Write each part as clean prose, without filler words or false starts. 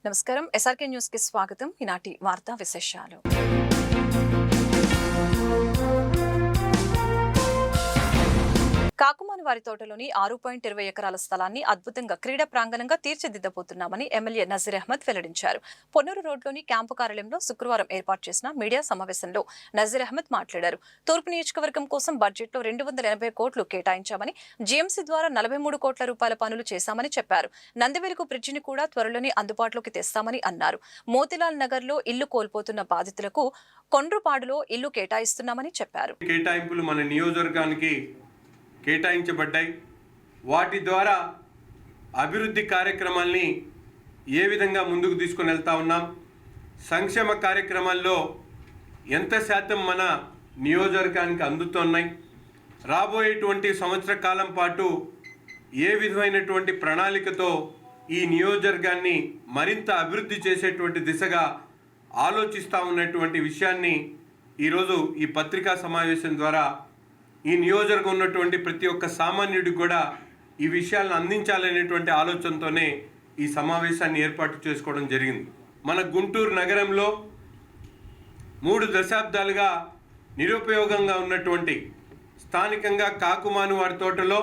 నమస్కారం. SRK news కి స్వాగతం. ఈనాటి వార్తా విశేషాలు. కాకుమాని వారి తోటలోని 6.20 ఎకరాల స్థలాన్ని అద్భుతంగా క్రీడా ప్రాంగణంగా తీర్చిదిద్దబోతున్నామని ఎమ్మెల్యే నజీర్ అహ్మద్ వెల్లడించారు. పొన్నూరు రోడ్లోని క్యాంపు కార్యాలయంలో శుక్రవారం ఏర్పాటు చేసిన మీడియా సమావేశంలో నజీర్ అహ్మద్ మాట్లాడారు. తూర్పు నియోజకవర్గం కోసం బడ్జెట్లో 280 కోట్లు కేటాయించామని, జీఎంసీ ద్వారా 43 కోట్ల రూపాయల పనులు చేశామని చెప్పారు. నందివెలుగు బ్రిడ్జిని కూడా త్వరలోనే అందుబాటులోకి తెస్తామని అన్నారు. మోతిలాల్ నగర్ లో ఇల్లు కోల్పోతున్న బాధితులకు కొండ్రుపాడులో ఇల్లు కేటాయిస్తున్నామని చెప్పారు. కేటాయింపులు మన నియోజకవర్గానికి కేటాయించబడ్డాయి. వాటి ద్వారా అభివృద్ధి కార్యక్రమాల్ని ఏ విధంగా ముందుకు తీసుకొని వెళ్తా ఉన్నాం, సంక్షేమ కార్యక్రమాల్లో ఎంత శాతం మన నియోజకవర్గానికి అందుతున్నాయి, రాబోయేటువంటి సంవత్సర కాలం పాటు ఏ విధమైనటువంటి ప్రణాళికతో ఈ నియోజకవర్గాన్ని మరింత అభివృద్ధి చేసేటువంటి దిశగా ఆలోచిస్తూ ఉన్నటువంటి విషయాన్ని ఈరోజు ఈ పత్రికా సమావేశం ద్వారా ఈ నియోజకవర్గం ఉన్నటువంటి ప్రతి ఒక్క సామాన్యుడికి కూడా ఈ విషయాలను అందించాలనేటువంటి ఆలోచనతోనే ఈ సమావేశాన్ని ఏర్పాటు చేసుకోవడం జరిగింది. మన గుంటూరు నగరంలో 3 దశాబ్దాలుగా నిరుపయోగంగా ఉన్నటువంటి స్థానికంగా కాకుమాను వారి తోటలో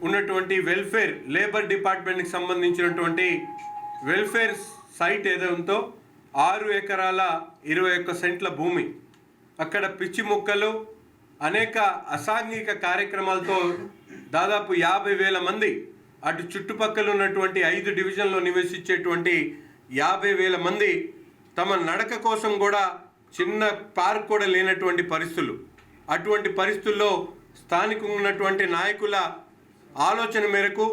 ఉన్నటువంటి వెల్ఫేర్ లేబర్ డిపార్ట్మెంట్కి సంబంధించినటువంటి వెల్ఫేర్ సైట్ ఏదో 6 ఎకరాల 21 సెంట్ల భూమి, అక్కడ పిచ్చి మొక్కలు, అనేక అసాంఘిక కార్యక్రమాలతో దాదాపు 50,000 మంది, అటు చుట్టుపక్కల ఉన్నటువంటి 5 డివిజన్లో నివసించేటువంటి 50,000 మంది తమ నడక కోసం కూడా చిన్న పార్క్ కూడా లేనటువంటి పరిస్థితులు. అటువంటి పరిస్థితుల్లో స్థానికంగా ఉన్నటువంటి నాయకుల ఆలోచన మేరకు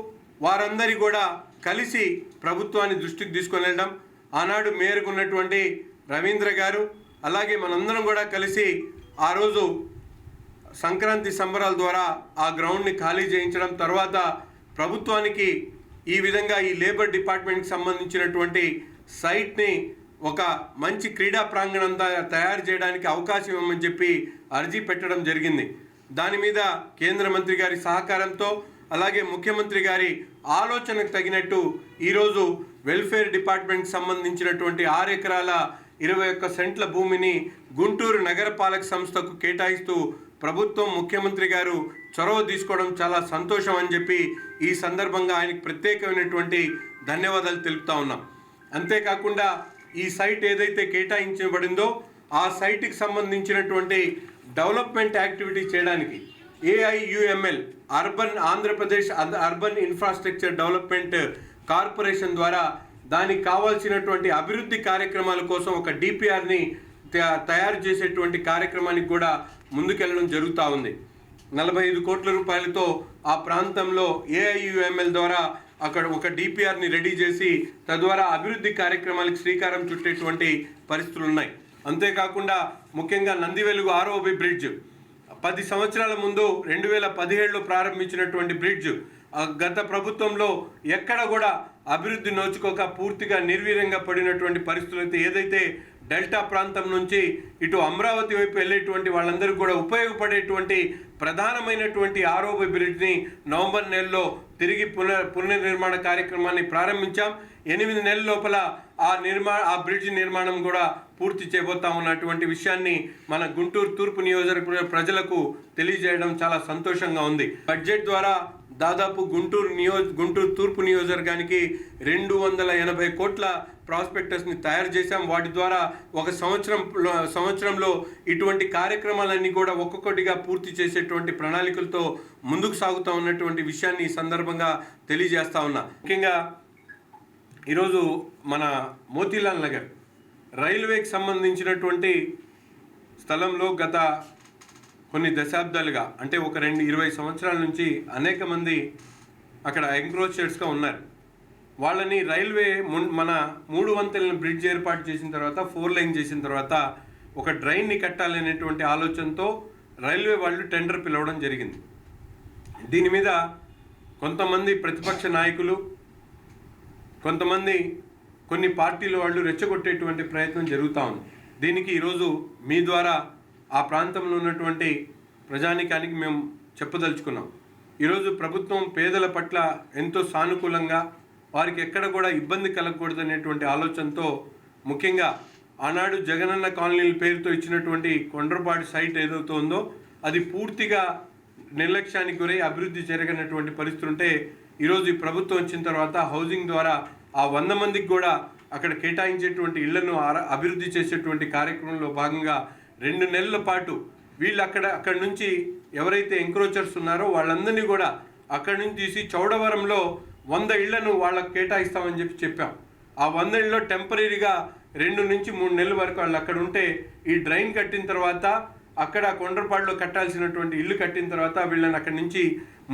వారందరి కూడా కలిసి ప్రభుత్వాన్ని దృష్టికి తీసుకొని వెళ్ళడం, ఆనాడు మేరకు ఉన్నటువంటి రవీంద్ర గారు అలాగే మనందరం కూడా కలిసి ఆ రోజు సంక్రాంతి సంబరాల ద్వారా ఆ గ్రౌండ్ని ఖాళీ చేయించడం, తర్వాత ప్రభుత్వానికి ఈ విధంగా ఈ లేబర్ డిపార్ట్మెంట్కి సంబంధించినటువంటి సైట్ని ఒక మంచి క్రీడా ప్రాంగణం తయారు చేయడానికి అవకాశం ఇవ్వమని చెప్పి అర్జీ పెట్టడం జరిగింది. దాని మీద కేంద్ర మంత్రి గారి సహకారంతో అలాగే ముఖ్యమంత్రి గారి ఆలోచనకు తగినట్టు ఈరోజు వెల్ఫేర్ డిపార్ట్మెంట్కి సంబంధించినటువంటి 6 ఎకరాల 21 సెంట్ల భూమిని గుంటూరు నగరపాలక సంస్థకు కేటాయిస్తూ ప్రభుత్వం ముఖ్యమంత్రి గారు చొరవ తీసుకోవడం చాలా సంతోషం అని చెప్పి ఈ సందర్భంగా ఆయనకు ప్రత్యేకమైనటువంటి ధన్యవాదాలు తెలుపుతా ఉన్నాం. అంతేకాకుండా ఈ సైట్ ఏదైతే కేటాయించబడిందో ఆ సైట్కి సంబంధించినటువంటి డెవలప్మెంట్ యాక్టివిటీ చేయడానికి AIUML Andhra Pradesh urban infrastructure development corporation ద్వారా దానికి కావాల్సినటువంటి అభివృద్ధి కార్యక్రమాల కోసం ఒక DPRని తయారు చేసేటువంటి కార్యక్రమానికి కూడా ముందుకెళ్ళడం జరుగుతూ ఉంది. 45 కోట్ల రూపాయలతో ఆ ప్రాంతంలో AIUML ద్వారా అక్కడ ఒక DPRని రెడీ చేసి తద్వారా అభివృద్ధి కార్యక్రమాలకు శ్రీకారం చుట్టేటువంటి పరిస్థితులు ఉన్నాయి. అంతేకాకుండా ముఖ్యంగా నందివెలుగు ROB బ్రిడ్జ్ 10 సంవత్సరాల ముందు 2017లో ప్రారంభించినటువంటి బ్రిడ్జ్ గత ప్రభుత్వంలో ఎక్కడ కూడా అభివృద్ధి నోచుకోక పూర్తిగా నిర్వీర్యంగా పడినటువంటి పరిస్థితులు అయితే ఏదైతే డెల్టా ప్రాంతం నుంచి ఇటు అమరావతి వైపు వెళ్ళేటువంటి వాళ్ళందరికీ కూడా ఉపయోగపడేటువంటి ప్రధానమైనటువంటి ROB బ్రిడ్జ్ని నవంబర్ నెలలో తిరిగి పునర్నిర్మాణ కార్యక్రమాన్ని ప్రారంభించాం. 8 నెలల లోపల ఆ బ్రిడ్జ్ నిర్మాణం కూడా పూర్తి చేయబోతా ఉన్నటువంటి విషయాన్ని మన గుంటూరు తూర్పు నియోజకవర్గ ప్రజలకు తెలియజేయడం చాలా సంతోషంగా ఉంది. బడ్జెట్ ద్వారా దాదాపు గుంటూరు తూర్పు నియోజకవర్గానికి 280 కోట్ల ప్రాస్పెక్టస్ని తయారు చేశాం. వాటి ద్వారా ఒక సంవత్సరంలో ఇటువంటి కార్యక్రమాలన్నీ కూడా ఒక్కొక్కటిగా పూర్తి చేసేటువంటి ప్రణాళికలతో ముందుకు సాగుతూ ఉన్నటువంటి విషయాన్ని ఈ సందర్భంగా తెలియజేస్తా ఉన్నా. ముఖ్యంగా ఈరోజు మన మోతీలాల్ నగర్ రైల్వేకి సంబంధించినటువంటి స్థలంలో గత కొన్ని దశాబ్దాలుగా అంటే ఒక 20 సంవత్సరాల నుంచి అనేక మంది అక్కడ ఎంక్రోచర్స్గా ఉన్నారు. వాళ్ళని రైల్వే మన 3 వంతెనల బ్రిడ్జ్ ఏర్పాటు చేసిన తర్వాత 4 లైన్ చేసిన తర్వాత ఒక డ్రైన్ని కట్టాలనేటువంటి ఆలోచనతో రైల్వే వాళ్ళు టెండర్ పిలవడం జరిగింది. దీని మీద కొంతమంది ప్రతిపక్ష నాయకులు, కొంతమంది కొన్ని పార్టీల వాళ్ళు రెచ్చగొట్టేటువంటి ప్రయత్నం జరుగుతూ ఉంది. దీనికి ఈరోజు మీ ద్వారా ఆ ప్రాంతంలో ఉన్నటువంటి ప్రజానికానికి మేము చెప్పదలుచుకున్నాం. ఈరోజు ప్రభుత్వం పేదల పట్ల ఎంతో సానుకూలంగా వారికి ఎక్కడ కూడా ఇబ్బంది కలగకూడదు అనేటువంటి ఆలోచనతో ముఖ్యంగా ఆనాడు జగనన్న కాలనీల పేరుతో ఇచ్చినటువంటి కొండ్రపాటి సైట్ ఏదైతే ఉందో అది పూర్తిగా నిర్లక్ష్యానికి గురై అభివృద్ధి జరగనటువంటి పరిస్థితి ఉంటే ఈరోజు ఈ ప్రభుత్వం వచ్చిన తర్వాత హౌసింగ్ ద్వారా ఆ 100 మందికి కూడా అక్కడ కేటాయించేటువంటి ఇళ్లను అభివృద్ధి చేసేటువంటి కార్యక్రమంలో భాగంగా 2 నెలల పాటు వీళ్ళు అక్కడి నుంచి ఎవరైతే ఎంక్రోచర్స్ ఉన్నారో వాళ్ళందరినీ కూడా అక్కడి నుంచి తీసి చౌడవరంలో 100 ఇళ్లను వాళ్ళకి కేటాయిస్తామని చెప్పాం. ఆ 100 ఇళ్లలో టెంపరీగా 2 నుంచి 3 నెలల వరకు వాళ్ళు అక్కడ ఉంటే ఈ డ్రైన్ కట్టిన తర్వాత అక్కడ కొండ్రపాడులో కట్టాల్సినటువంటి ఇల్లు కట్టిన తర్వాత వీళ్ళని అక్కడి నుంచి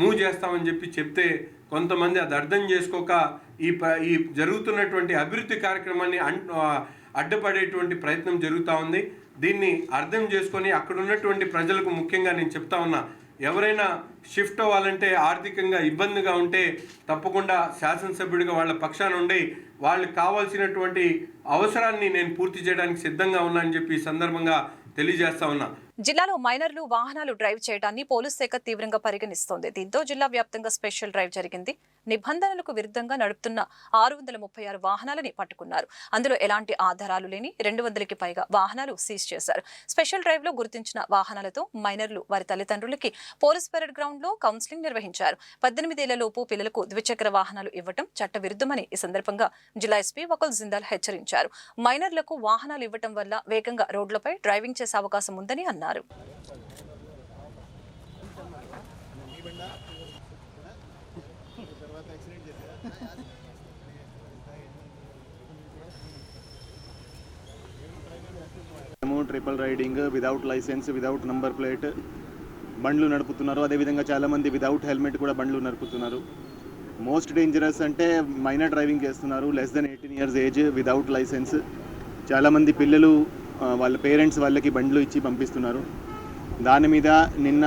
మూవ్ చేస్తామని చెప్తే కొంతమంది అది అర్థం చేసుకోక ఈ జరుగుతున్నటువంటి అభివృద్ధి కార్యక్రమాన్ని అడ్డుపడేటువంటి ప్రయత్నం జరుగుతూ ఉంది. దీన్ని అర్థం చేసుకొని అక్కడ ఉన్నటువంటి ప్రజలకు ముఖ్యంగా నేను చెప్తా ఉన్నా, ఎవరైనా షిఫ్ట్ అవ్వాలంటే ఆర్థికంగా ఇబ్బందిగా ఉంటే తప్పకుండా శాసనసభ్యుడిగా వాళ్ళ పక్షాన ఉండి వాళ్ళకి కావాల్సినటువంటి అవసరాన్ని నేను పూర్తి చేయడానికి సిద్ధంగా ఉన్నా అని చెప్పి ఈ సందర్భంగా తెలియజేస్తా ఉన్నా. జిల్లాలో మైనర్లు వాహనాలు డ్రైవ్ చేయడాన్ని పోలీస్ శాఖ తీవ్రంగా పరిగణిస్తోంది. దీంతో జిల్లా వ్యాప్తంగా స్పెషల్ డ్రైవ్ జరిగింది. నిబంధనలకు విరుద్ధంగా నడుపుతున్న 636 వాహనాలని పట్టుకున్నారు. అందులో ఎలాంటి ఆధారాలు లేని 200కి పైగా వాహనాలు సీజ్ చేశారు. స్పెషల్ డ్రైవ్ లో గుర్తించిన వాహనాలతో మైనర్లు వారి తల్లిదండ్రులకి పోలీస్ పెరేడ్ గ్రౌండ్ లో కౌన్సిలింగ్ నిర్వహించారు. 18 ఏళ్లలోపు పిల్లలకు ద్విచక్ర వాహనాలు ఇవ్వటం చట్టవిరుద్ధమని ఈ సందర్భంగా జిల్లా ఎస్పీ వకుల్ జిందాల్ హెచ్చరించారు. మైనర్లకు వాహనాలు ఇవ్వటం వల్ల వేగంగా రోడ్లపై డ్రైవింగ్ చేసే అవకాశం ఉందని అన్నారు. Triple riding without licence without number plate బండ్లు నడుపుతున్నారు. అదేవిధంగా చాలామంది విదౌట్ హెల్మెట్ కూడా బండ్లు నడుపుతున్నారు. మోస్ట్ డేంజరస్ అంటే మైనర్ డ్రైవింగ్ చేస్తున్నారు, less than 18 years age without licence. చాలామంది పిల్లలు వాళ్ళ పేరెంట్స్ వాళ్ళకి బండ్లు ఇచ్చి పంపిస్తున్నారు. దాని మీద నిన్న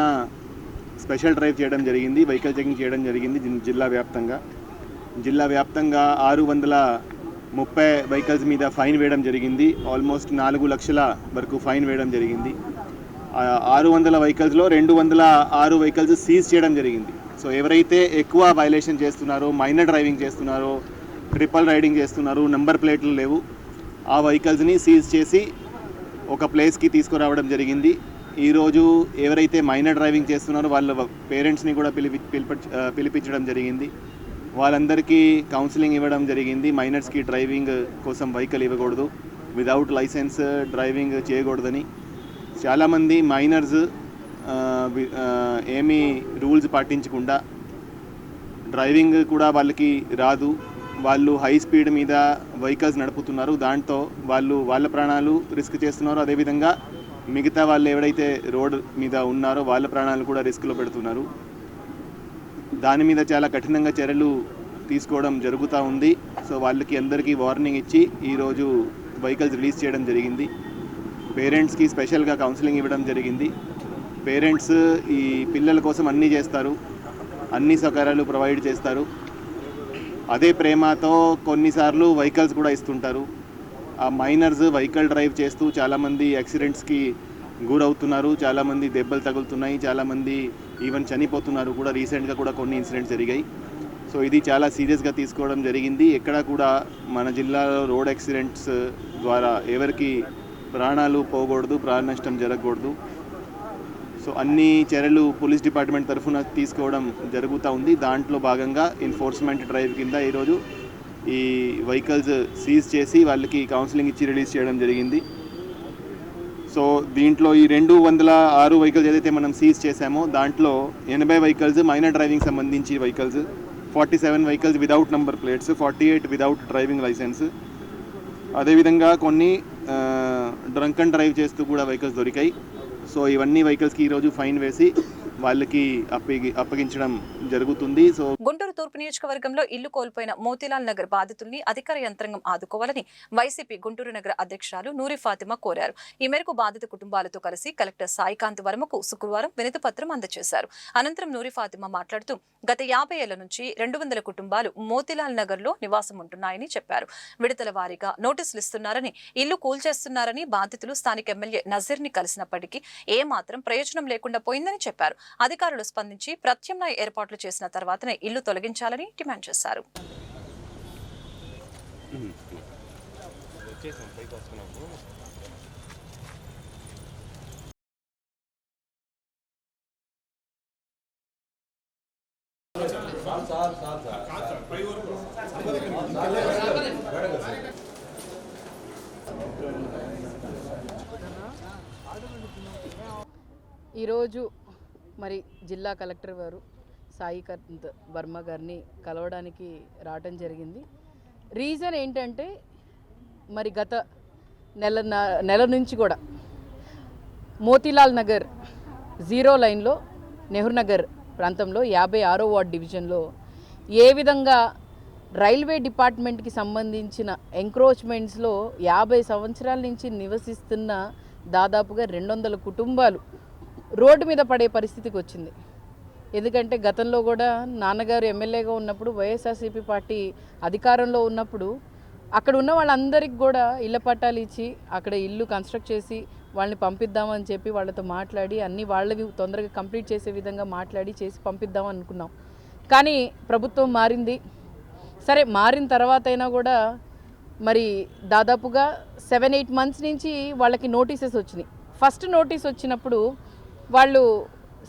స్పెషల్ డ్రైవ్ చేయడం జరిగింది, వెహికల్ చెకింగ్ చేయడం జరిగింది జిల్లా వ్యాప్తంగా. 630 వెహికల్స్ మీద ఫైన్ వేయడం జరిగింది. ఆల్మోస్ట్ 4 లక్షల వరకు ఫైన్ వేయడం జరిగింది. 600 వెహికల్స్లో 206 వెహికల్స్ సీజ్ చేయడం జరిగింది. సో ఎవరైతే ఎక్కువ వైలేషన్ చేస్తున్నారో, మైనర్ డ్రైవింగ్ చేస్తున్నారో, ట్రిపుల్ రైడింగ్ చేస్తున్నారో, నెంబర్ ప్లేట్లు లేవు, ఆ వెహికల్స్ని సీజ్ చేసి ఒక ప్లేస్కి తీసుకురావడం జరిగింది. ఈరోజు ఎవరైతే మైనర్ డ్రైవింగ్ చేస్తున్నారో వాళ్ళ పేరెంట్స్ని కూడా పిలిపించడం జరిగింది. వాళ్ళందరికీ కౌన్సిలింగ్ ఇవ్వడం జరిగింది. మైనర్స్కి డ్రైవింగ్ కోసం వెహికల్ ఇవ్వకూడదు, విదౌట్ లైసెన్స్ డ్రైవింగ్ చేయకూడదని. చాలామంది మైనర్స్ ఏమీ రూల్స్ పాటించకుండా డ్రైవింగ్ కూడా వాళ్ళకి రాదు, వాళ్ళు హై స్పీడ్ మీద వెహికల్స్ నడుపుతున్నారు. దాంతో వాళ్ళ ప్రాణాలు రిస్క్ చేస్తున్నారు. అదేవిధంగా మిగతా వాళ్ళు ఎవరైతే రోడ్ మీద ఉన్నారో వాళ్ళ ప్రాణాలు కూడా రిస్క్లో పెడుతున్నారు. దాని మీద చాలా కఠినంగా చర్యలు తీసుకోవడం జరుగుతూ ఉంది. సో వాళ్ళకి అందరికీ వార్నింగ్ ఇచ్చి ఈరోజు వెహికల్స్ రిలీజ్ చేయడం జరిగింది. పేరెంట్స్కి స్పెషల్గా కౌన్సిలింగ్ ఇవ్వడం జరిగింది. పేరెంట్స్ ఈ పిల్లల కోసం అన్నీ చేస్తారు, అన్ని సౌకర్యాలు ప్రొవైడ్ చేస్తారు. అదే ప్రేమతో కొన్నిసార్లు వెహికల్స్ కూడా ఇస్తుంటారు. ఆ మైనర్స్ వెహికల్ డ్రైవ్ చేస్తూ చాలామంది యాక్సిడెంట్స్కి గురవుతున్నారు, చాలామంది దెబ్బలు తగులుతున్నాయి, చాలామంది ఈవెన్ చనిపోతున్నారు కూడా. రీసెంట్గా కూడా కొన్ని ఇన్సిడెంట్స్ జరిగాయి. సో ఇది చాలా సీరియస్గా తీసుకోవడం జరిగింది. ఎక్కడ కూడా మన జిల్లాలో రోడ్ యాక్సిడెంట్స్ ద్వారా ఎవరికి ప్రాణాలు పోకూడదు, ప్రాణ నష్టం జరగకూడదు. సో అన్ని చర్యలు పోలీస్ డిపార్ట్మెంట్ తరఫున తీసుకోవడం జరుగుతూ ఉంది. దాంట్లో భాగంగా ఎన్ఫోర్స్మెంట్ డ్రైవ్ కింద ఈరోజు ఈ వెహికల్స్ సీజ్ చేసి వాళ్ళకి కౌన్సిలింగ్ ఇచ్చి రిలీజ్ చేయడం జరిగింది. సో దీంట్లో ఈ 206 వెహికల్స్ ఏదైతే మనం సీజ్ చేశామో దాంట్లో 80 వెహికల్స్ మైనర్ డ్రైవింగ్ సంబంధించి vehicles, 47 vehicles without number plates, 48 without driving licence. అదేవిధంగా కొన్ని డ్రంక్ అండ్ డ్రైవ్ చేస్తూ కూడా వెహికల్స్ దొరికాయి. సో ఇవన్నీ వెహికల్స్కి ఈరోజు ఫైన్ వేసి వాళ్ళకి అప్పగించడం జరుగుతుంది. సో గుంటూరు తూర్పు నియోజకవర్గంలో ఇల్లు కోల్పోయిన మోతీలాల్ నగర్ బాధితుల్ని అధికార యంత్రాంగం ఆదుకోవాలని వైసీపీ గుంటూరు నగర అధ్యక్షురాలు నూరి ఫాతిమా కోరారు. ఈ మేరకు బాధిత కుటుంబాలతో కలిసి కలెక్టర్ సాయికాంత్ వర్మకు శుక్రవారం వినతి పత్రం అందజేశారు. అనంతరం నూరి ఫాతిమా మాట్లాడుతూ గత 50 ఏళ్ల నుంచి 200 కుటుంబాలు మోతీలాల్ నగర్ లో నివాసం ఉంటున్నాయని చెప్పారు. విడతల వారీగా నోటీసులు ఇస్తున్నారని, ఇల్లు కూల్చేస్తున్నారని బాధితులు స్థానిక ఎమ్మెల్యే నజీర్ ని కలిసినప్పటికీ ఏమాత్రం ప్రయోజనం లేకుండా పోయిందని చెప్పారు. అధికారులు స్పందించి ప్రత్యామ్నాయ ఏర్పాట్లు చేసిన తర్వాతనే ఇల్లు తొలగించాలని డిమాండ్ చేశారు. వచ్చేసాం, పైకి వస్తున్నాము. ఈరోజు మరి జిల్లా కలెక్టర్ గారు సాయికాంత్ వర్మ గారిని కలవడానికి రావడం జరిగింది. రీజన్ ఏంటంటే మరి గత నెల నుంచి కూడా మోతీలాల్ నగర్ 0 లైన్లో నెహ్రూ నగర్ ప్రాంతంలో 56వ వార్డ్ డివిజన్లో ఏ విధంగా రైల్వే డిపార్ట్మెంట్కి సంబంధించిన ఎంక్రోచ్మెంట్స్లో 50 సంవత్సరాల నుంచి నివసిస్తున్న దాదాపుగా 200 కుటుంబాలు రోడ్డు మీద పడే పరిస్థితికి వచ్చింది. ఎందుకంటే గతంలో కూడా నాన్నగారు ఎమ్మెల్యేగా ఉన్నప్పుడు వైఎస్ఆర్సీపీ పార్టీ అధికారంలో ఉన్నప్పుడు అక్కడ ఉన్న వాళ్ళందరికీ కూడా ఇళ్ల పట్టాలు ఇచ్చి అక్కడ ఇల్లు కన్స్ట్రక్ట్ చేసి వాళ్ళని పంపిద్దామని చెప్పి వాళ్ళతో మాట్లాడి అన్నీ వాళ్ళవి తొందరగా కంప్లీట్ చేసే విధంగా మాట్లాడి చేసి పంపిద్దాం అనుకున్నాం. కానీ ప్రభుత్వం మారింది. సరే, మారిన తర్వాత అయినా కూడా మరి దాదాపుగా 7-8 మంత్స్ నుంచి వాళ్ళకి నోటీసెస్ వచ్చినాయి. ఫస్ట్ నోటీస్ వచ్చినప్పుడు వాళ్ళు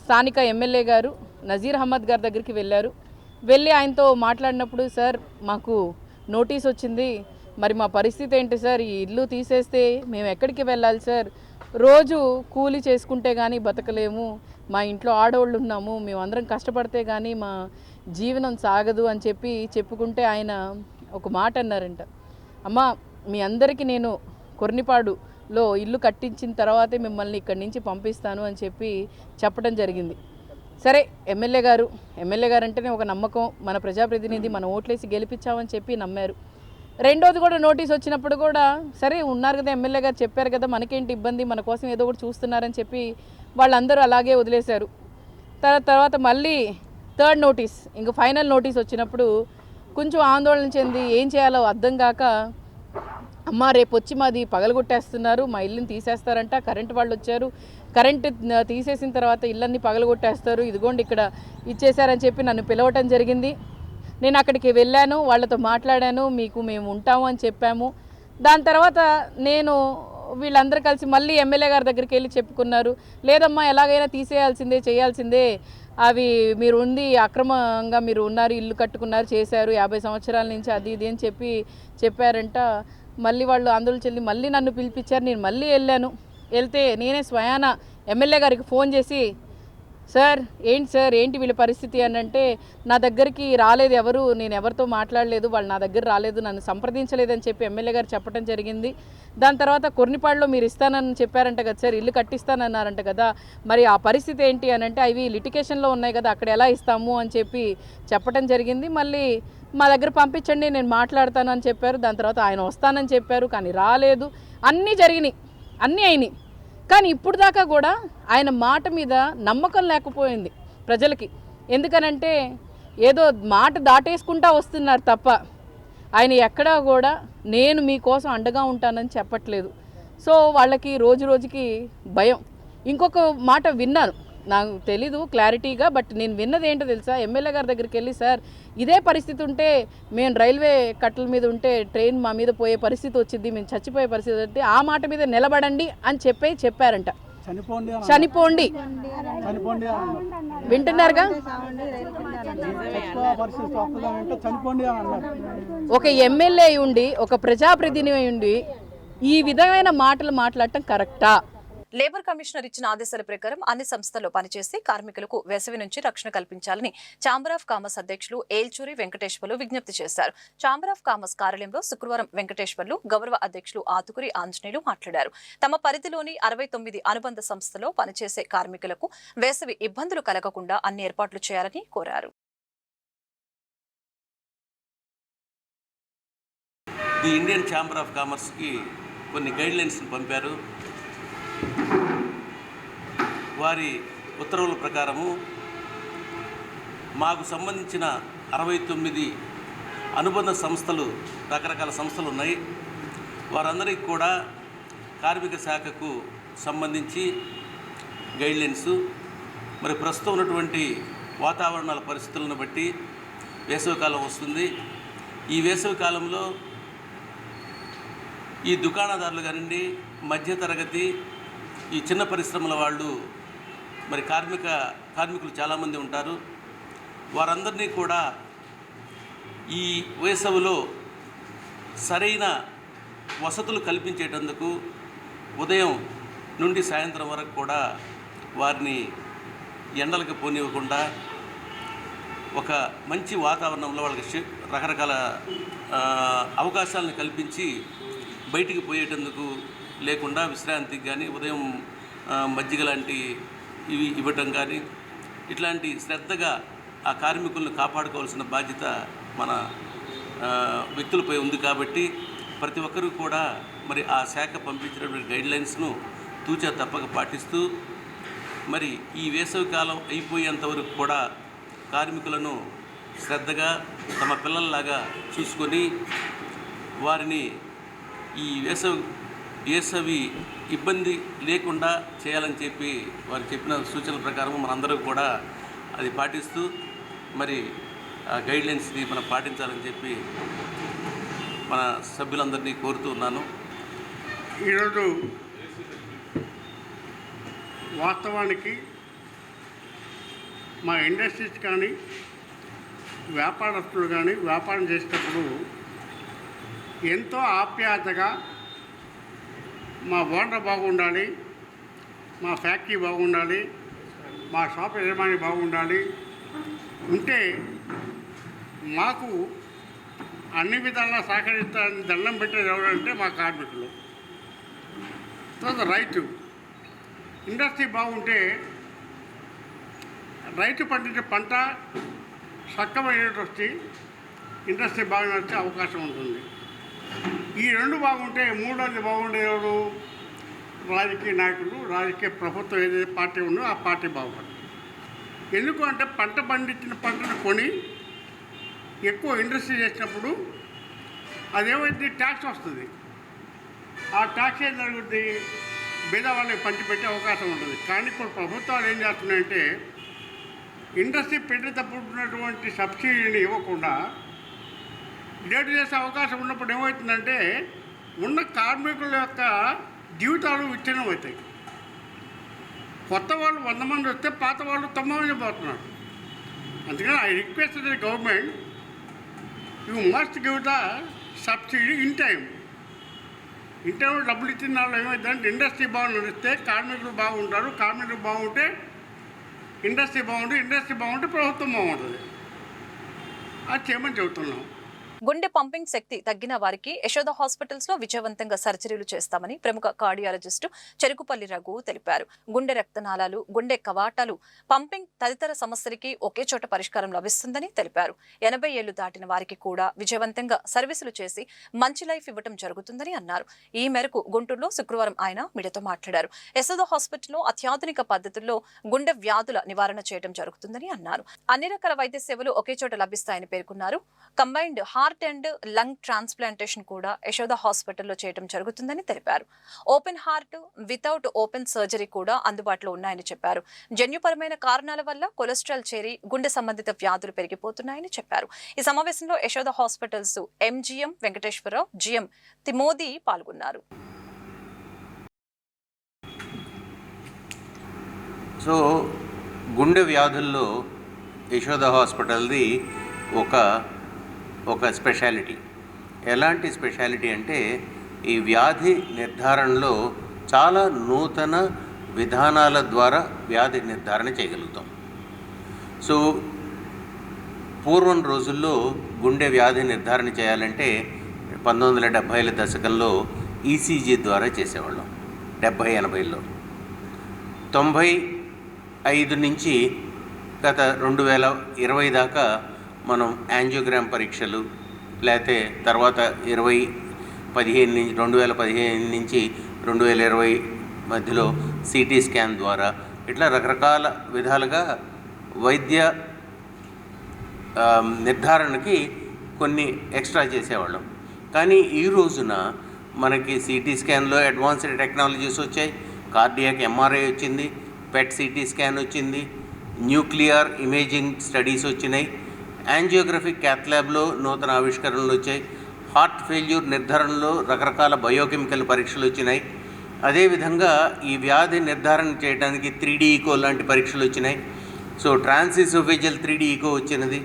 స్థానిక ఎమ్మెల్యే గారు నజీర్ అహ్మద్ గారి దగ్గరికి వెళ్ళి ఆయనతో మాట్లాడినప్పుడు, సార్ మాకు నోటీస్ వచ్చింది, మరి మా పరిస్థితి ఏంటి సార్, ఈ ఇల్లు తీసేస్తే మేము ఎక్కడికి వెళ్ళాలి సార్, రోజు కూలి చేసుకుంటే కానీ బతకలేము, మా ఇంట్లో ఆడవాళ్ళు ఉన్నాము, మేమందరం కష్టపడితే కానీ మా జీవనం సాగదు అని చెప్పుకుంటే ఆయన ఒక మాట అన్నారంట, అమ్మ మీ అందరికీ నేను కొర్నిపాడులో ఇల్లు కట్టించిన తర్వాతే మిమ్మల్ని ఇక్కడి నుంచి పంపిస్తాను అని చెప్పడం జరిగింది. సరే, ఎమ్మెల్యే గారు అంటేనే ఒక నమ్మకం, మన ప్రజాప్రతినిధి, మన ఓట్లేసి గెలిపించామని చెప్పి నమ్మారు. రెండోది కూడా నోటీస్ వచ్చినప్పుడు కూడా సరే ఉన్నారు కదా ఎమ్మెల్యే గారు చెప్పారు కదా మనకేంటి ఇబ్బంది, మన కోసం ఏదో ఒకటి చూస్తున్నారని చెప్పి వాళ్ళందరూ అలాగే వదిలేశారు. తర్వాత మళ్ళీ థర్డ్ నోటీస్, ఇంక ఫైనల్ నోటీస్ వచ్చినప్పుడు కొంచెం ఆందోళన చెంది ఏం చేయాలో అర్థం కాక, అమ్మ రేపు వచ్చి మాది పగలగొట్టేస్తున్నారు, మా ఇల్లుని తీసేస్తారంట, కరెంటు వాళ్ళు వచ్చారు, కరెంటు తీసేసిన తర్వాత ఇళ్ళన్నీ పగలగొట్టేస్తారు, ఇదిగోండి ఇక్కడ ఇచ్చేసారని చెప్పి నన్ను పిలవటం జరిగింది. నేను అక్కడికి వెళ్ళాను, వాళ్ళతో మాట్లాడాను, మేము ఉంటాము అని చెప్పాము. దాని తర్వాత నేను వీళ్ళందరూ కలిసి మళ్ళీ ఎమ్మెల్యే గారి దగ్గరికి వెళ్ళి చెప్పుకున్నారు, లేదమ్మా ఎలాగైనా తీసేయాల్సిందే, చేయాల్సిందే, అవి మీరు ఉంది అక్రమంగా మీరు ఉన్నారు, ఇల్లు కట్టుకున్నారు, చేశారు 50 సంవత్సరాల నుంచి అది ఇది అని చెప్పారంట. మళ్ళీ వాళ్ళు ఆందోళన చెంది మళ్ళీ నన్ను పిలిపించారు. నేను మళ్ళీ వెళ్తే నేనే స్వయాన ఎమ్మెల్యే గారికి ఫోన్ చేసి, సార్ ఏంటి వీళ్ళ పరిస్థితి అని అంటే, నా దగ్గరికి రాలేదు ఎవరు, నేను ఎవరితో మాట్లాడలేదు, వాళ్ళు నా దగ్గర రాలేదు, నన్ను సంప్రదించలేదని చెప్పి ఎమ్మెల్యే గారు చెప్పడం జరిగింది. దాని తర్వాత కొర్నిపాడులో మీరు ఇస్తానని చెప్పారంట కదా సార్, ఇల్లు కట్టిస్తానన్నారంట కదా, మరి ఆ పరిస్థితి ఏంటి అని అంటే, అవి లిటిగేషన్లో ఉన్నాయి కదా, అక్కడ ఎలా ఇస్తాము అని చెప్పడం జరిగింది. మళ్ళీ మా దగ్గర పంపించండి, నేను మాట్లాడతాను అని చెప్పారు. దాని తర్వాత ఆయన వస్తానని చెప్పారు, కానీ రాలేదు. అన్నీ అయినాయి. కానీ ఇప్పుడు దాకా కూడా ఆయన మాట మీద నమ్మకం లేకపోయింది ప్రజలకి. ఎందుకనంటే ఏదో మాట దాటేసుకుంటా వస్తున్నారు తప్ప ఆయన ఎక్కడా కూడా నేను మీకోసం అండగా ఉంటానని చెప్పట్లేదు. సో వాళ్ళకి రోజుకి భయం. ఇంకొక మాట విన్నాను, నాకు తెలీదు క్లారిటీగా, బట్ నేను విన్నది ఏంటో తెలుసా, ఎమ్మెల్యే గారి దగ్గరికి వెళ్ళి, సార్ ఇదే పరిస్థితి ఉంటే మేము రైల్వే కట్టల మీద ఉంటే ట్రైన్ మా మీద పోయే పరిస్థితి వచ్చింది, మేము చచ్చిపోయే పరిస్థితి అంటే ఆ మాట మీద నిలబడండి అని చెప్పారంట. చనిపోండి వింటున్నారుగా. ఒక ఎమ్మెల్యే ఉండి, ఒక ప్రజాప్రతినిధి ఉండి ఈ విధమైన మాటలు మాట్లాడటం కరెక్టా? లేబర్ కమిషనర్ ఇచ్చిన ఆదేశాల ప్రకారం అన్ని సంస్థల్లో పనిచేసి కార్మికులకు వేసవి నుంచి రక్షణ కల్పించాలని ఛాంబర్ ఆఫ్ కామర్స్ అధ్యక్షులు ఏల్చూరి వెంకటేశ్వర్లు విజ్ఞప్తి చేశారు. ఛాంబర్ ఆఫ్ కామర్స్ కార్యాలయంలో శుక్రవారం వెంకటేశ్వర్లు గౌరవ అధ్యక్షులు ఆతుకురి ఆంజనేయులు మాట్లాడారు. తమ పరిధిలోని 69 అనుబంధ సంస్థలో పనిచేసే కార్మికులకు వేసవి ఇబ్బందులు కలగకుండా అన్ని ఏర్పాట్లు చేయాలని కోరారు. ది ఇండియన్ ఛాంబర్ ఆఫ్ కామర్స్కి కొన్ని గైడ్లైన్స్ పంపారు. వారి ఉత్తర్వుల ప్రకారము మాకు సంబంధించిన 69 అనుబంధ సంస్థలు, రకరకాల సంస్థలు ఉన్నాయి. వారందరికీ కూడా కార్మిక శాఖకు సంబంధించి గైడ్లైన్స్, మరి ప్రస్తుతం ఉన్నటువంటి వాతావరణాల పరిస్థితులను బట్టి వేసవికాలం వస్తుంది. ఈ వేసవి కాలంలో ఈ దుకాణదారులు కానివ్వండి, మధ్యతరగతి, ఈ చిన్న పరిశ్రమల వాళ్ళు, మరి కార్మికులు చాలామంది ఉంటారు. వారందరినీ కూడా ఈ వేసవిలో సరైన వసతులు కల్పించేటందుకు ఉదయం నుండి సాయంత్రం వరకు కూడా వారిని ఎండలకు పోనివ్వకుండా ఒక మంచి వాతావరణంలో వాళ్ళకి రకరకాల అవకాశాలను కల్పించి బయటికి పోయేటందుకు లేకుండా విశ్రాంతికి కానీ, ఉదయం మజ్జిగ లాంటి ఇవి ఇవ్వటం కానీ, ఇట్లాంటి శ్రద్ధగా ఆ కార్మికులను కాపాడుకోవాల్సిన బాధ్యత మన వ్యక్తులపై ఉంది. కాబట్టి ప్రతి ఒక్కరూ కూడా మరి ఆ శాఖ పంపించినటువంటి గైడ్లైన్స్ను తూచా తప్పక పాటిస్తూ మరి ఈ వేసవి కాలం అయిపోయేంత వరకు కూడా కార్మికులను శ్రద్ధగా తమ పిల్లల్లాగా చూసుకొని వారిని ఈ వేసవి ఇబ్బంది లేకుండా చేయాలని చెప్పి వారు చెప్పిన సూచనల ప్రకారం మనందరూ కూడా అది పాటిస్తూ మరి ఆ గైడ్లైన్స్ని మనం పాటించాలని చెప్పి మన సభ్యులందరినీ కోరుతూ ఉన్నాను. ఈరోజు వాస్తవానికి మా ఇండస్ట్రీస్ కానీ, వ్యాపారస్తులు కానీ వ్యాపారం చేసేటప్పుడు ఎంతో ఆప్యాయతగా మా ఓనర్ బాగుండాలి, మా ఫ్యాక్టరీ బాగుండాలి, మా షాప్ యజమాని బాగుండాలి ఉంటే మాకు అన్ని విధాలా సహకరిస్తారని దండం పెట్టేది ఎవరంటే మా కార్మికులు. తర్వాత రైతు ఇండస్ట్రీ బాగుంటే రైతు పండించే పంట సక్కమైనట్టు వచ్చి ఇండస్ట్రీ బాగా వచ్చే అవకాశం ఉంటుంది. ఈ రెండు బాగుంటే మూడోది బాగుండేవాడు రాజకీయ నాయకులు, రాజకీయ ప్రభుత్వం ఏదైతే పార్టీ ఉందో ఆ పార్టీ బాగుపడుతుంది. ఎందుకు అంటే పంట పండించిన పంటను కొని ఎక్కువ ఇండస్ట్రీ చేసినప్పుడు అదేమైతే ట్యాక్స్ వస్తుంది. ఆ ట్యాక్స్ ఏం జరుగుతుంది, పేదవాళ్ళకి పంచిపెట్టే అవకాశం ఉంటుంది. కానీ ఇప్పుడు ప్రభుత్వాలు ఏం చేస్తున్నాయంటే ఇండస్ట్రీ పెట్టేటప్పుడు ఉన్నటువంటి సబ్సిడీని ఇవ్వకుండా డేట్ చేసే అవకాశం ఉన్నప్పుడు ఏమవుతుందంటే ఉన్న కార్మికుల యొక్క జీవితాలు విచ్ఛిన్నం అవుతాయి. కొత్త వాళ్ళు 100 మంది వస్తే పాత వాళ్ళు 90 మంది పోతున్నారు. అందుకని I request the government, you must give the subsidy in time. In time డబ్బులు ఇచ్చిన వాళ్ళు ఏమవుతుందంటే ఇండస్ట్రీ బాగా నడిస్తే కార్మికులు బాగుంటారు, కార్మికులు బాగుంటే ఇండస్ట్రీ బాగుంటుంది, ఇండస్ట్రీ బాగుంటే ప్రభుత్వం బాగుంటుంది. అది చేయమని చెబుతున్నాం. గుండె పంపింగ్ శక్తి తగ్గిన వారికి యశోద హాస్పిటల్స్ లో విజయవంతంగా సర్జరీలు చేస్తామని ప్రముఖ కార్డియాలజిస్టు చెరుకుపల్లి రఘు తెలిపారు. గుండె రక్తనాళాలు, గుండె కవాటాలు, పంపింగ్ తదితర సమస్యలకి ఒకే చోట పరిష్కారం లభిస్తుందని తెలిపారు. 80 ఏళ్లు దాటిన వారికి కూడా విజయవంతంగా సర్వీసులు చేసి మంచి లైఫ్ ఇవ్వడం జరుగుతుందని అన్నారు. ఈ మేరకు గుంటూరులో శుక్రవారం ఆయన మీడియాతో మాట్లాడారు. యశోద హాస్పిటల్లో అత్యాధునిక పద్ధతుల్లో గుండె వ్యాధుల నివారణ చేయడం జరుగుతుందని అన్నారు. అన్ని రకాల వైద్య సేవలు ఒకే చోట లభిస్తాయని పేర్కొన్నారు. Combined heart and lung transplantation కూడా యశోద హాస్పిటల్లో చేయడం జరుగుతుందని తెలిపారు. Open heart without open surgery కూడా అందుబాటులో ఉన్నాయని చెప్పారు. జన్యుపరమైన కారణాల వల్ల కొలెస్ట్రాల్ చేరి గుండె సంబంధిత వ్యాధులు పెరిగిపోతున్నాయని చెప్పారు. ఈ సమావేశంలో Yashoda hospitals MGM Venkateswararao, GM Timothy పాల్గొన్నారు. సో గుండె వ్యాధుల్లో యశోద హాస్పిటల్ది ఒక స్పెషాలిటీ. ఎలాంటి స్పెషాలిటీ అంటే ఈ వ్యాధి నిర్ధారణలో చాలా నూతన విధానాల ద్వారా వ్యాధి నిర్ధారణ చేయగలుగుతాం. సో పూర్వం రోజుల్లో గుండె వ్యాధి నిర్ధారణ చేయాలంటే 1970ల దశకంలో ఈసీజీ ద్వారా చేసేవాళ్ళం. 70-80ల్లో 95 నుంచి గత 2020 దాకా మనం యాంజియోగ్రామ్ పరీక్షలు, లేకపోతే తర్వాత 2015 నుంచి 2020 మధ్యలో సిటీ స్కాన్ ద్వారా ఇట్లా రకరకాల విధాలుగా వైద్య నిర్ధారణకి కొన్ని ఎక్స్ట్రా చేసేవాళ్ళం. కానీ ఈ రోజున మనకి సిటీ స్కాన్లో అడ్వాన్స్డ్ టెక్నాలజీస్ వచ్చాయి. కార్డియాక్ ఎంఆర్ఐ వచ్చింది, పెట్ సిటీ స్కాన్ వచ్చింది, న్యూక్లియర్ ఇమేజింగ్ స్టడీస్ వచ్చినాయి, యాంజియోగ్రఫిక్ క్యాత్ ల్యాబ్లో నూతన ఆవిష్కరణలు వచ్చాయి. హార్ట్ ఫెయిల్యూర్ నిర్ధారణలో రకరకాల బయోకెమికల్ పరీక్షలు వచ్చినాయి. అదేవిధంగా ఈ వ్యాధి నిర్ధారణ చేయడానికి 3D ఈకో లాంటి పరీక్షలు వచ్చినాయి. సో ట్రాన్స్ఇసోఫేజియల్ 3D ఈకో వచ్చినది.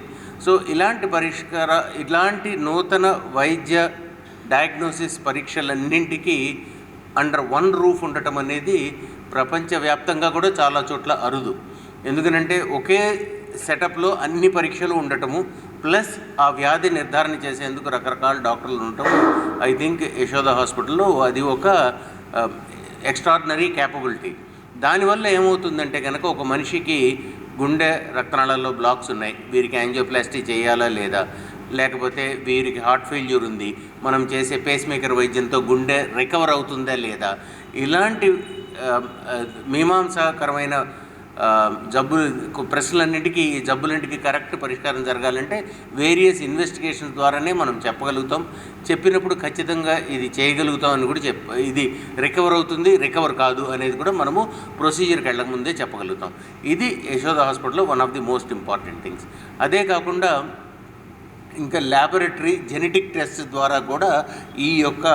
సో ఇలాంటి నూతన వైద్య డయాగ్నోసిస్ పరీక్షలన్నింటికీ అండర్ వన్ రూఫ్ ఉండటం అనేది ప్రపంచవ్యాప్తంగా కూడా చాలా చోట్ల అరుదు. ఎందుకనంటే ఒకే సెటప్లో అన్ని పరీక్షలు ఉండటము ప్లస్ ఆ వ్యాధి నిర్ధారణ చేసేందుకు రకరకాల డాక్టర్లు ఉండటం, ఐ థింక్ యశోద హాస్పిటల్లో అది ఒక ఎక్స్ట్రాడినరీ క్యాపబిలిటీ. దానివల్ల ఏమవుతుందంటే కనుక ఒక మనిషికి గుండె రక్తనాళాల్లో బ్లాక్స్ ఉన్నాయి, వీరికి యాంజియోప్లాస్టీ చేయాలా లేదా, లేకపోతే వీరికి హార్ట్ ఫెయిల్యూర్ ఉంది, మనం చేసే పేస్ మేకర్ వైద్యంతో గుండె రికవర్ అవుతుందా లేదా, ఇలాంటి మీమాంసాకరమైన జబ్బులన్నింటికి కరెక్ట్ పరిష్కారం జరగాలంటే వేరియస్ ఇన్వెస్టిగేషన్స్ ద్వారానే మనం చెప్పగలుగుతాం. చెప్పినప్పుడు ఖచ్చితంగా ఇది చేయగలుగుతాం అని కూడా ఇది రికవర్ అవుతుంది, రికవర్ కాదు అనేది కూడా మనము ప్రొసీజర్కి వెళ్ళక ముందే చెప్పగలుగుతాం. ఇది యశోద హాస్పిటల్లో one of the most important things. అదే కాకుండా ఇంకా ల్యాబొరేటరీ జెనెటిక్ టెస్ట్ ద్వారా కూడా ఈ యొక్క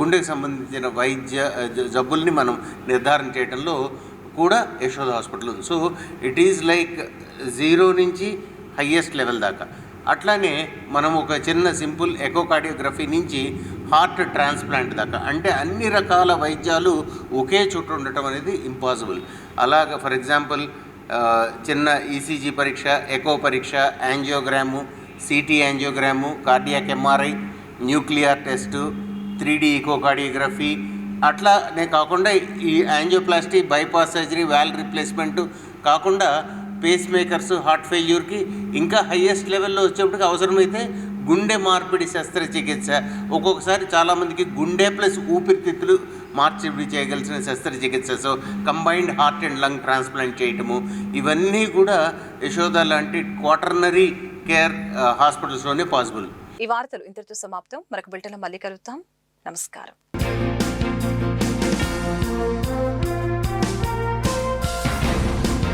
గుండెకు సంబంధించిన జబ్బుల్ని మనం నిర్ధారణ చేయడంలో కూడా యశోద హాస్పిటల్ ఉంది. సో ఇట్ ఈజ్ లైక్ 0 నుంచి హయ్యెస్ట్ లెవెల్ దాకా. అట్లానే మనం ఒక చిన్న సింపుల్ ఎకోకార్డియోగ్రఫీ నుంచి హార్ట్ ట్రాన్స్ప్లాంట్ దాకా, అంటే అన్ని రకాల వైద్యాలు ఒకే చోట ఉండటం అనేది ఇంపాసిబుల్. అలాగ ఫర్ ఎగ్జాంపుల్ చిన్న ఈసీజీ పరీక్ష, ఎకో పరీక్ష, angiogram, CT angiogram, cardiac MRI, nuclear test, 3D echocardiography, అట్లానే కాకుండా ఈ angioplasty, bypass surgery, valve replacement కాకుండా పేస్ మేకర్స్, హార్ట్ ఫెయిల్యూర్కి ఇంకా హయ్యెస్ట్ లెవెల్లో వచ్చేప్పటికి అవసరమైతే గుండె మార్పిడి శస్త్రచికిత్స. ఒక్కొక్కసారి చాలామందికి గుండె ప్లస్ ఊపిరితిత్తులు మార్పిడి చేయగలిసిన శస్త్రచికిత్స, so combined heart and lung transplant చేయటము, ఇవన్నీ కూడా యశోద లాంటి క్వాటర్నరీ కేర్ హాస్పిటల్స్లోనే పాసిబుల్. ఈ వార్తలు ఇంతటితో సమాప్తం. మరొక బులెటిన్లో మళ్ళీ కలుద్దాం. నమస్కారం.